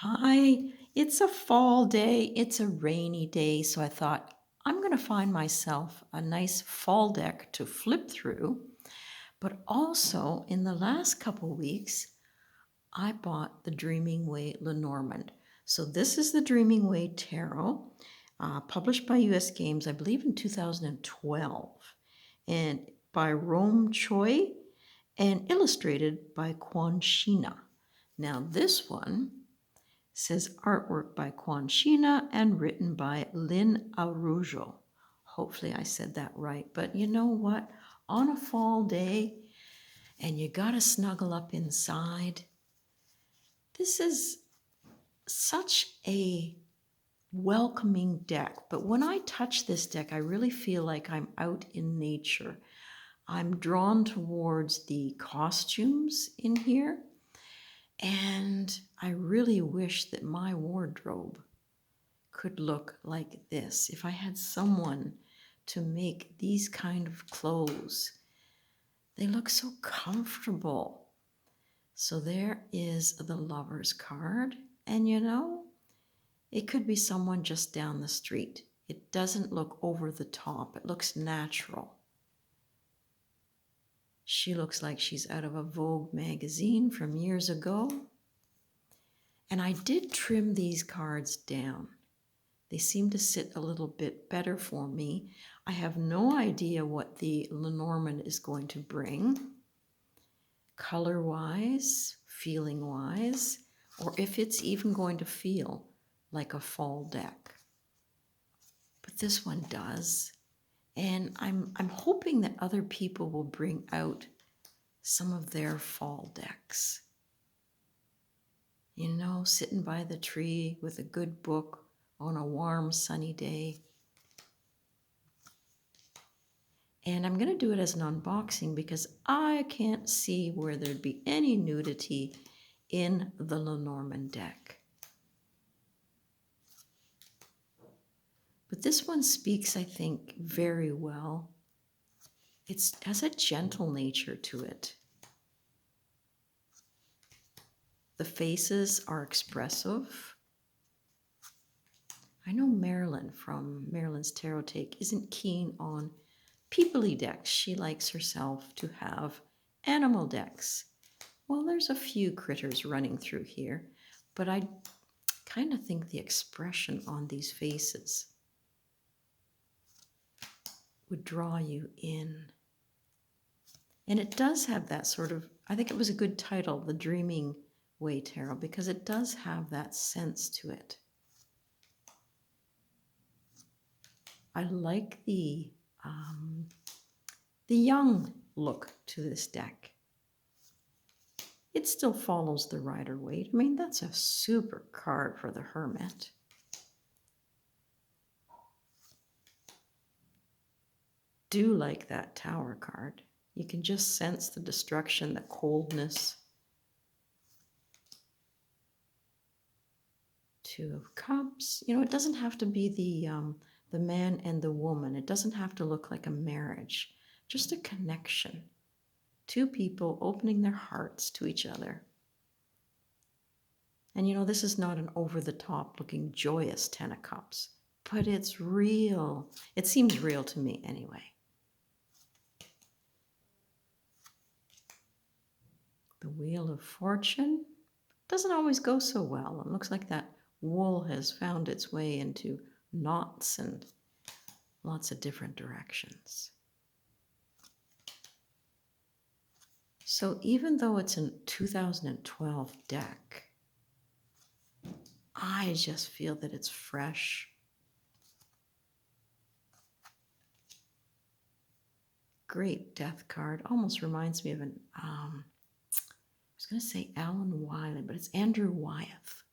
Hi, it's a fall day. It's a rainy day, so I thought I'm going to find myself a nice fall deck to flip through. But also, in the last couple weeks, I bought the Dreaming Way Lenormand. So, this is the Dreaming Way Tarot, published by US Games, I believe in 2012, and by Rome Choi and illustrated by Kwon Shina. Now, this one says artwork by Kwon, Shina and written by Lynn Araujo. Hopefully I said that right. But you know what? On a fall day and you gotta snuggle up inside, this is such a welcoming deck. But when I touch this deck, I really feel like I'm out in nature. I'm drawn towards the costumes in here, and I really wish that my wardrobe could look like this. If I had someone to make these kind of clothes, they look so comfortable. So there is the lover's card. And you know, it could be someone just down the street. It doesn't look over the top. It looks natural. She looks like she's out of a Vogue magazine from years ago. And I did trim these cards down. They seem to sit a little bit better for me. I have no idea what the Lenormand is going to bring, color-wise, feeling-wise, or if it's even going to feel like a fall deck. But this one does. And I'm hoping that other people will bring out some of their fall decks. You know, sitting by the tree with a good book on a warm, sunny day. And I'm going to do it as an unboxing because I can't see where there'd be any nudity in the Lenormand deck. But this one speaks, I think, very well. It has a gentle nature to it. The faces are expressive. I know Marilyn from Marilyn's Tarot Take isn't keen on peoply decks. She likes herself to have animal decks. Well, there's a few critters running through here, but I kind of think the expression on these faces would draw you in. And it does have that sort of, I think it was a good title, The Dreaming Way Tarot, because it does have that sense to it. I like the young look to this deck. It still follows the Rider-Waite. I mean, that's a super card for the Hermit. Do like that Tower card. You can just sense the destruction, the coldness. Two of Cups. You know, it doesn't have to be the man and the woman. It doesn't have to look like a marriage. Just a connection. Two people opening their hearts to each other. And you know, this is not an over-the-top looking joyous Ten of Cups, but it's real. It seems real to me anyway. The Wheel of Fortune doesn't always go so well. It looks like that wool has found its way into knots and lots of different directions. So even though it's a 2012 deck, I just feel that it's fresh. Great death card. Almost reminds me of an, I was going to say Alan Wiley, but it's Andrew Wyeth.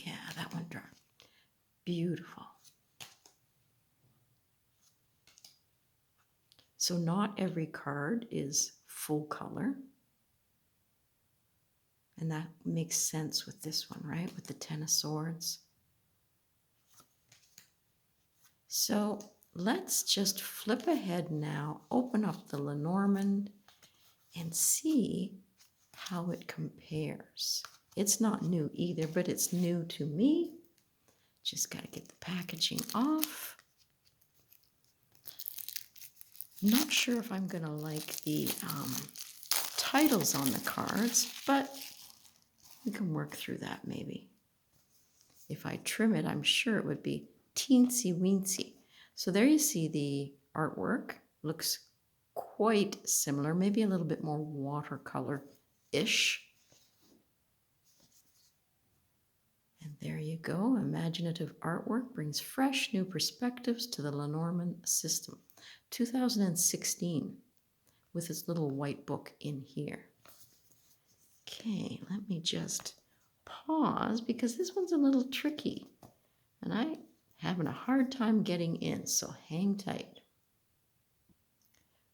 Yeah, that one dropped. Beautiful. So not every card is full color. And that makes sense with this one, right? With the Ten of Swords. So let's just flip ahead now, open up the Lenormand, and see how it compares. It's not new either, but it's new to me. Just got to get the packaging off. Not sure if I'm going to like the titles on the cards, but we can work through that maybe. If I trim it, I'm sure it would be teensy weensy. So there you see the artwork. Looks quite similar, maybe a little bit more watercolor-ish. And there you go. Imaginative artwork brings fresh new perspectives to the Lenormand system. 2016 with its little white book in here. Okay, let me just pause because this one's a little tricky and I'm having a hard time getting in, so hang tight.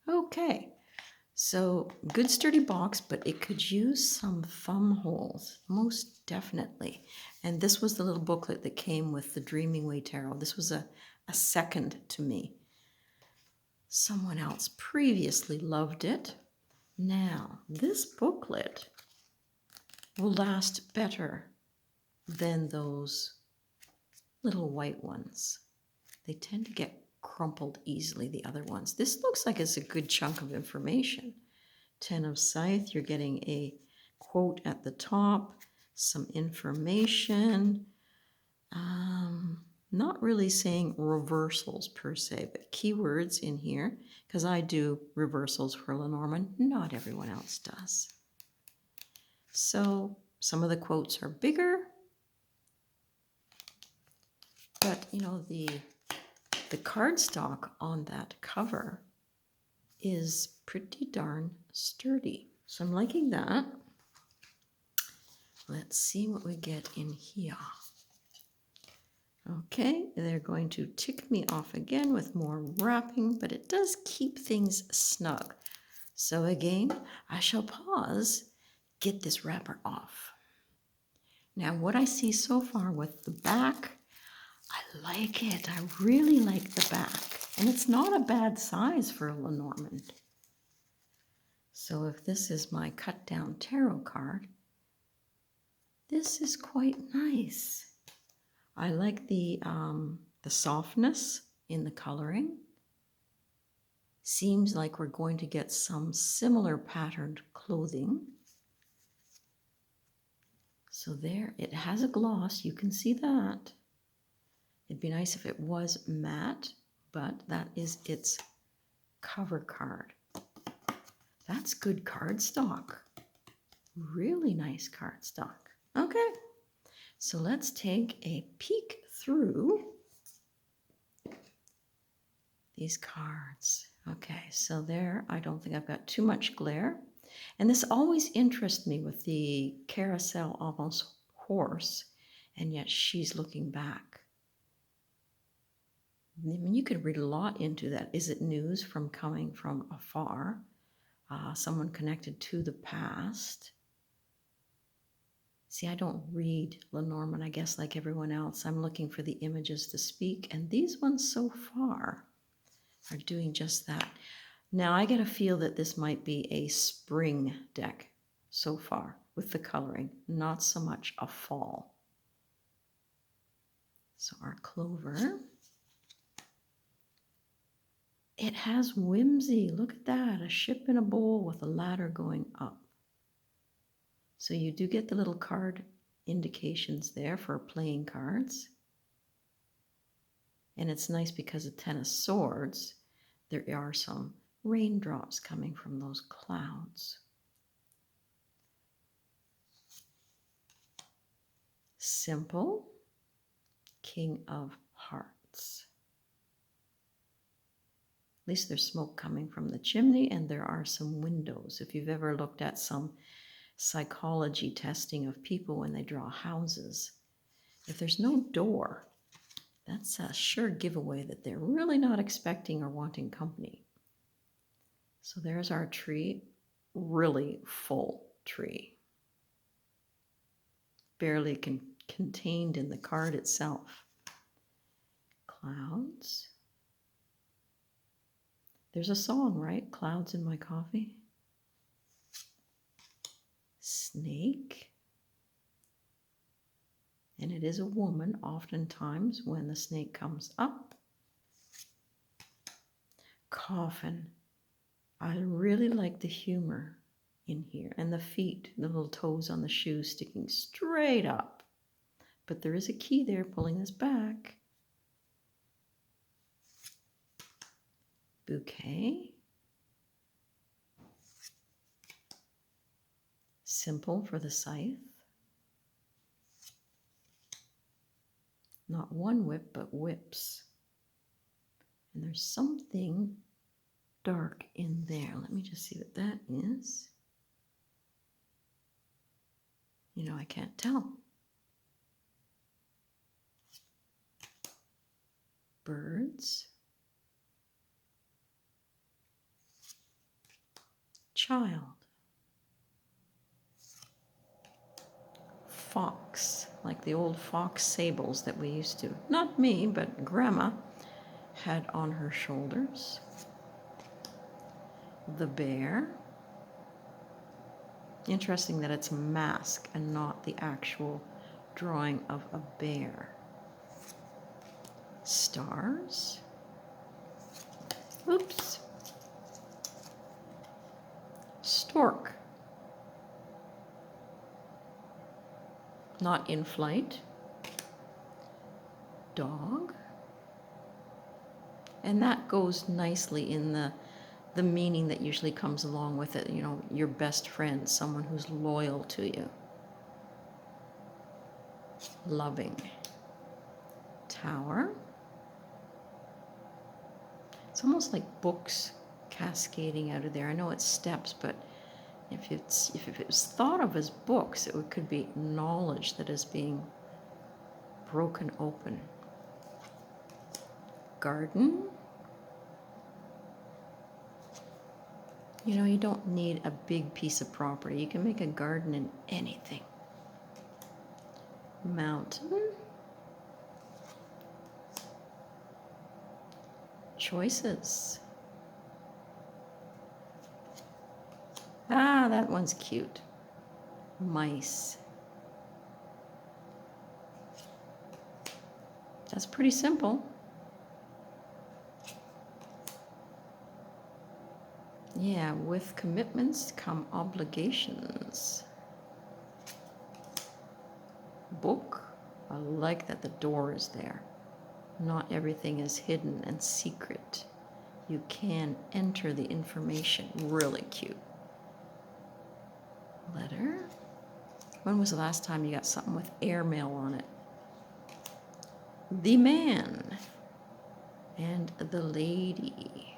Okay, so good sturdy box, but it could use some thumb holes, most definitely. And this was the little booklet that came with the Dreaming Way Tarot. This was a second to me. Someone else previously loved it. Now, this booklet will last better than those little white ones. They tend to get crumpled easily, the other ones. This looks like it's a good chunk of information. 10 of Scythe, you're getting a quote at the top, some information. Not really saying reversals per se, but keywords in here, because I do reversals for Lenormand. Not everyone else does. So some of the quotes are bigger, but you know, the cardstock on that cover is pretty darn sturdy. So I'm liking that. Let's see what we get in here. Okay, they're going to tick me off again with more wrapping, but it does keep things snug. So again, I shall pause, get this wrapper off. Now what I see so far with the back, I like it. I really like the back. And it's not a bad size for a Lenormand. So if this is my cut down tarot card, this is quite nice. I like the softness in the coloring. Seems like we're going to get some similar patterned clothing. So there, it has a gloss, you can see that. It'd be nice if it was matte, but that is its cover card. That's good cardstock. Really nice cardstock. Okay, so let's take a peek through these cards. Okay, so there, I don't think I've got too much glare. And this always interests me with the carousel almost horse, and yet she's looking back. I mean, you could read a lot into that. Is it news from coming from afar? Someone connected to the past? See, I don't read Lenormand, I guess, like everyone else. I'm looking for the images to speak, and these ones so far are doing just that. Now, I get a feel that this might be a spring deck so far with the coloring, not so much a fall. So our clover. It has whimsy. Look at that, a ship in a bowl with a ladder going up. So you do get the little card indications there for playing cards. And it's nice because of 10 of Swords, there are some raindrops coming from those clouds. Simple, King of Hearts. At least there's smoke coming from the chimney and there are some windows. If you've ever looked at some psychology testing of people when they draw houses, if there's no door, that's a sure giveaway that they're really not expecting or wanting company. So there's our tree, really full tree. Barely contained in the card itself. Clouds. There's a song, right? Clouds in my coffee. Snake. and it is a woman oftentimes when the snake comes up. Coffin. I really like the humor in here, and the feet, the little toes on the shoes sticking straight up. But there is a key there pulling us back. Bouquet. Simple for the scythe. Not one whip, but whips. And there's something dark in there. Let me just see what that is. You know, I can't tell. Birds. Child. Fox, like the old fox sables that we used to, not me, but Grandma had on her shoulders. The bear. Interesting that it's a mask and not the actual drawing of a bear. Stars. Oops. Stork. Not in flight. Dog. And that goes nicely in the meaning that usually comes along with it. You know, your best friend, someone who's loyal to you. Loving. Tower. It's almost like books cascading out of there. I know it's steps, but if it was thought of as books, it could be knowledge that is being broken open. Garden. You know, you don't need a big piece of property. You can make a garden in anything. Mountain. Choices. Ah, that one's cute. Mice. That's pretty simple. Yeah, with commitments come obligations. Book. I like that the door is there. Not everything is hidden and secret. You can enter the information. Really cute. Letter. When was the last time you got something with airmail on it? The man and the lady.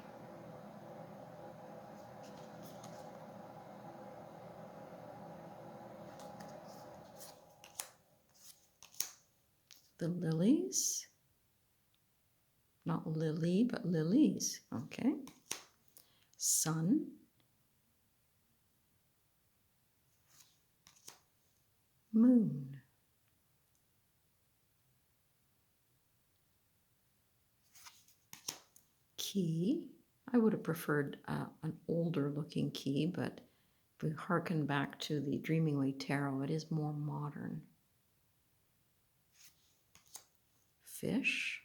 The lilies. Not lily, but lilies. Okay. Sun. Moon. Key. I would have preferred an older looking key, but if we hearken back to the Dreaming Way Tarot, it is more modern. Fish.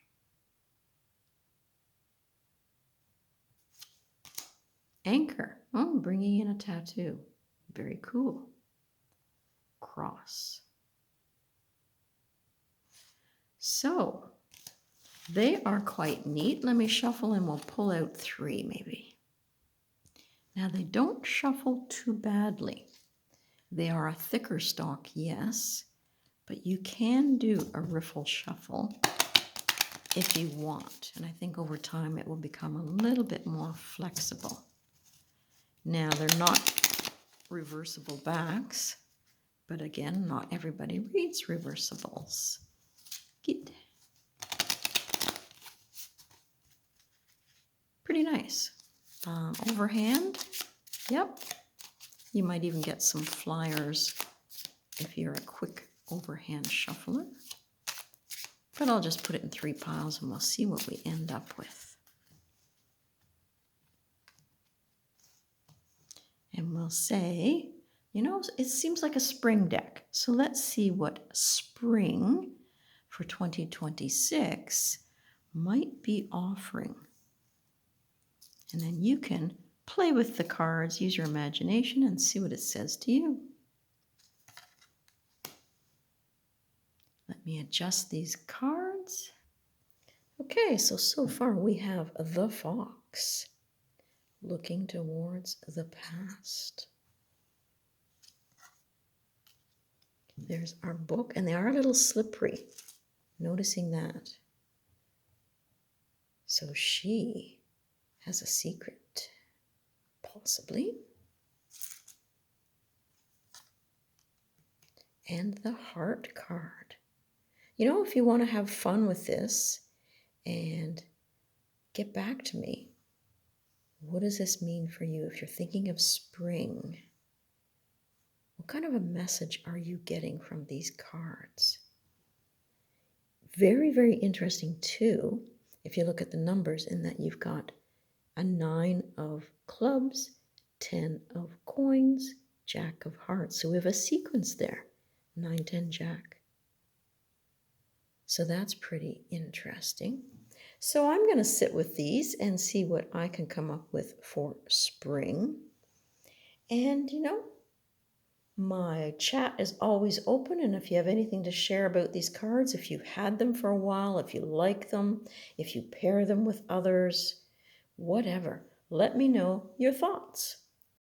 Anchor. Oh, bringing in a tattoo. Very cool. Cross. So, they are quite neat. Let me shuffle and we'll pull out 3 maybe. Now, they don't shuffle too badly. They are a thicker stock, yes, but you can do a riffle shuffle if you want. And I think over time it will become a little bit more flexible. Now, they're not reversible backs, but again, not everybody reads reversibles. Get. Pretty nice. Overhand, yep. You might even get some flyers if you're a quick overhand shuffler. But I'll just put it in 3 piles and we'll see what we end up with. And we'll say You know, it seems like a spring deck. So let's see what spring for 2026 might be offering. And then you can play with the cards, use your imagination, and see what it says to you. Let me adjust these cards. Okay, so far we have the fox looking towards the past. There's our book, and they are a little slippery, noticing that. So she has a secret, possibly. And the heart card. You know, if you want to have fun with this and get back to me, what does this mean for you if you're thinking of spring? What kind of a message are you getting from these cards? Very, very interesting too, if you look at the numbers, in that you've got a 9 of clubs, 10 of coins, Jack of hearts. So we have a sequence there, 9, 10, Jack. So that's pretty interesting. So I'm going to sit with these and see what I can come up with for spring. And, you know, my chat is always open, and if you have anything to share about these cards, if you've had them for a while, if you like them, if you pair them with others, whatever, let me know your thoughts.